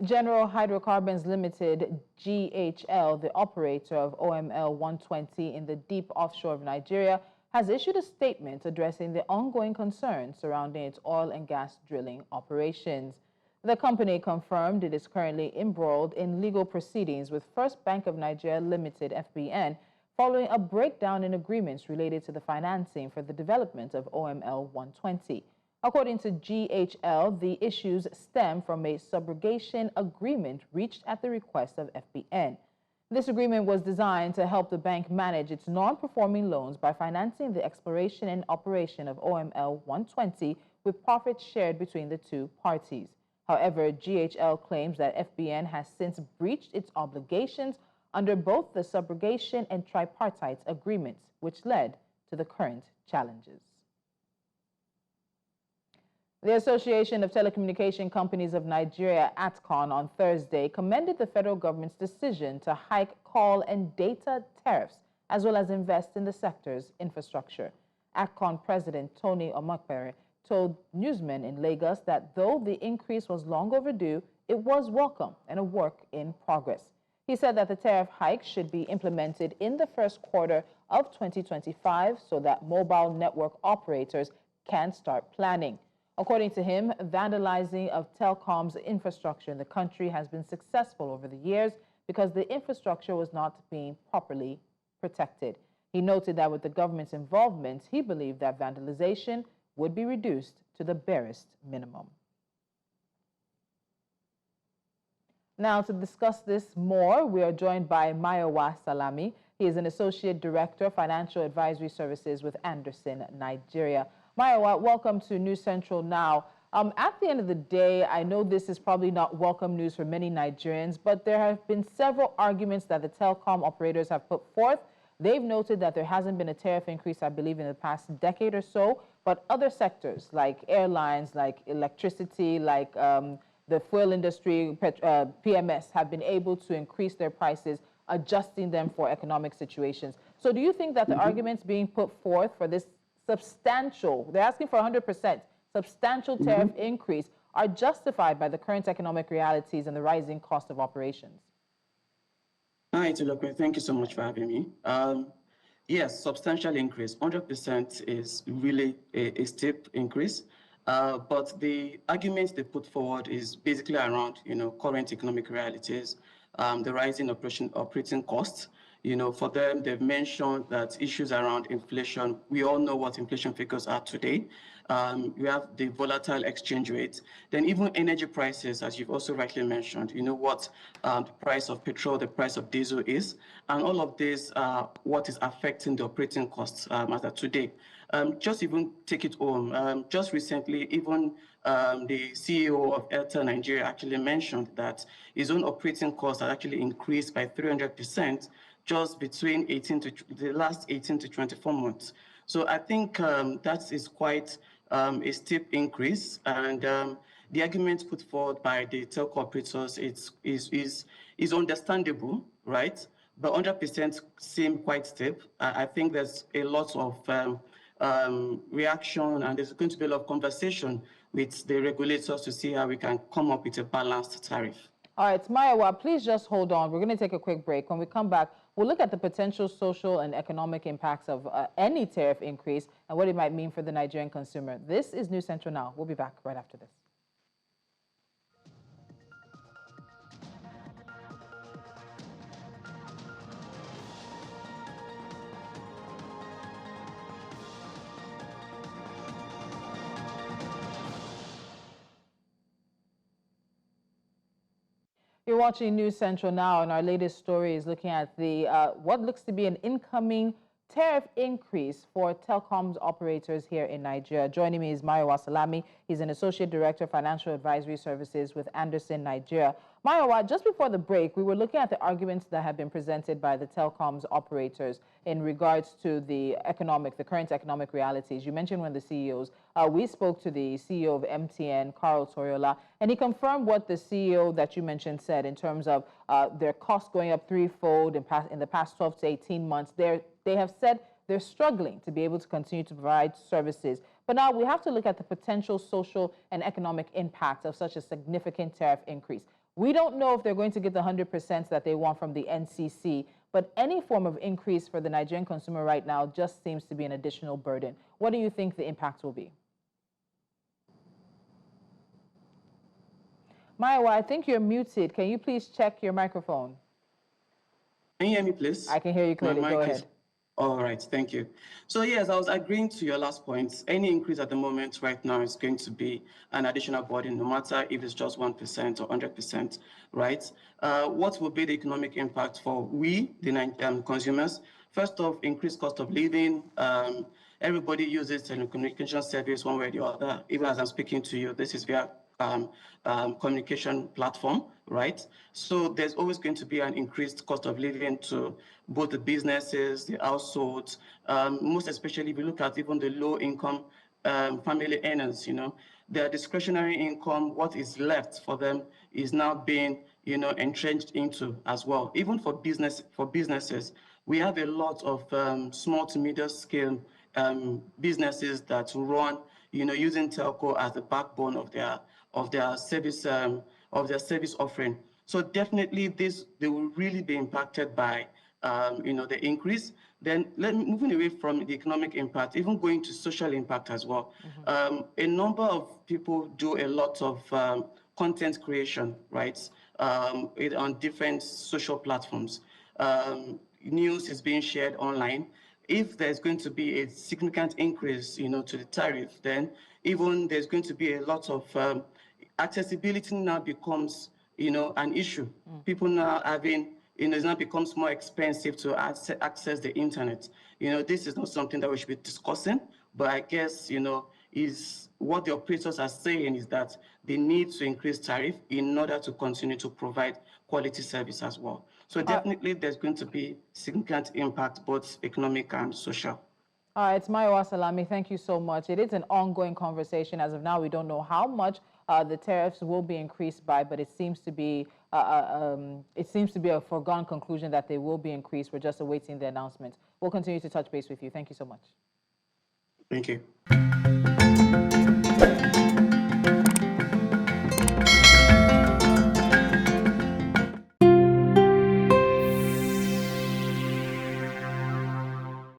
General Hydrocarbons Limited, GHL, the operator of OML 120 in the deep offshore of Nigeria, has issued a statement addressing the ongoing concerns surrounding its oil and gas drilling operations. The company confirmed it is currently embroiled in legal proceedings with First Bank of Nigeria Limited, FBN, following a breakdown in agreements related to the financing for the development of OML 120. According to GHL, the issues stem from a subrogation agreement reached at the request of FBN. This agreement was designed to help the bank manage its non-performing loans by financing the exploration and operation of OML 120 with profits shared between the two parties. However, GHL claims that FBN has since breached its obligations under both the subrogation and tripartite agreements, which led to the current challenges. The Association of Telecommunication Companies of Nigeria, ATCON, on Thursday commended the federal government's decision to hike call and data tariffs, as well as invest in the sector's infrastructure. ATCON President Tony Emoekpere told newsmen in Lagos that though the increase was long overdue, it was welcome and a work in progress. He said that the tariff hike should be implemented in the first quarter of 2025 so that mobile network operators can start planning. According to him, vandalizing of telecom's infrastructure in the country has been successful over the years because the infrastructure was not being properly protected. He noted that with the government's involvement, he believed that vandalization would be reduced to the barest minimum. Now, to discuss this more, we are joined by Mayowa Salami. He is an Associate Director, Financial Advisory Services with Anderson, Nigeria. Mayowa, welcome to News Central Now. At the end of the day, I know this is probably not welcome news for many Nigerians, but there have been several arguments that the telecom operators have put forth. They've noted that there hasn't been a tariff increase, I believe, in the past decade or so, but other sectors like airlines, like electricity, like the fuel industry, PMS, have been able to increase their prices, adjusting them for economic situations. So do you think that the arguments being put forth for this substantial, they're asking for 100%, substantial tariff increase are justified by the current economic realities and the rising cost of operations? Hi, Tulokwe. Thank you so much for having me. Yes, substantial increase. 100% is really a steep increase. But the arguments they put forward is basically around, current economic realities, the rising operating costs. For them, they've mentioned that issues around inflation. We all know what inflation figures are today. We have the volatile exchange rate. Then even energy prices, as you've also rightly mentioned, what the price of petrol, the price of diesel is. And all of this, what is affecting the operating costs as of today. Just even take it home. Just recently, even the CEO of Airtel Nigeria actually mentioned that his own operating costs are actually increased by 300% just between the last 18 to 24 months. So I think that is quite a steep increase, and the argument put forward by the telco operators is understandable, right? But 100% seem quite steep. I think there's a lot of reaction, and there's going to be a lot of conversation with the regulators to see how we can come up with a balanced tariff. All right, Mayowa, please just hold on. We're going to take a quick break. When we come back, we'll look at the potential social and economic impacts of any tariff increase and what it might mean for the Nigerian consumer. This is News Central Now. We'll be back right after this. You're watching News Central Now, and our latest story is looking at the what looks to be an incoming tariff increase for telecoms operators here in Nigeria. Joining me is Mayowa Salami. He's an Associate Director, Financial Advisory Services with Anderson, Nigeria. Mayowa, just before the break, we were looking at the arguments that have been presented by the telecoms operators in regards to the current economic realities. You mentioned one of the CEOs. We spoke to the CEO of MTN, Carl Toriola, and he confirmed what the CEO that you mentioned said in terms of their costs going up threefold in the past 12 to 18 months. They have said they're struggling to be able to continue to provide services. But now we have to look at the potential social and economic impact of such a significant tariff increase. We don't know if they're going to get the 100% that they want from the NCC, but any form of increase for the Nigerian consumer right now just seems to be an additional burden. What do you think the impact will be? Mayowa, I think you're muted. Can you please check your microphone? Can you hear me, please? I can hear you clearly. Go ahead. All right, thank you. So yes, I was agreeing to your last point. Any increase at the moment right now is going to be an additional burden, no matter if it's just 1% or 100%, right? What will be the economic impact for we, the consumers? First off, increased cost of living. Everybody uses telecommunication service one way or the other. Even as I'm speaking to you, this is via communication platform, right? So there's always going to be an increased cost of living to both the businesses, the households, most especially if you look at even the low income family earners, their discretionary income, what is left for them is now being, entrenched into as well. Even for businesses, we have a lot of small to medium scale businesses that run, using telco as the backbone of their service offering. So definitely they will really be impacted by the increase. Then moving away from the economic impact, even going to social impact as well. A number of people do a lot of content creation, right? On different social platforms. News is being shared online. If there's going to be a significant increase, to the tariff, then even there's going to be a lot of accessibility now becomes, an issue. People now having, it now becomes more expensive to access the internet. This is not something that we should be discussing, but I guess, is what the operators are saying is that they need to increase tariff in order to continue to provide quality service as well. So definitely there's going to be significant impact, both economic and social. All right, it's Mayowa Salami. Thank you so much. It is an ongoing conversation. As of now, we don't know how much the tariffs will be increased by, but it seems to be a foregone conclusion that they will be increased. We're just awaiting the announcement. We'll continue to touch base with you. Thank you so much. Thank you.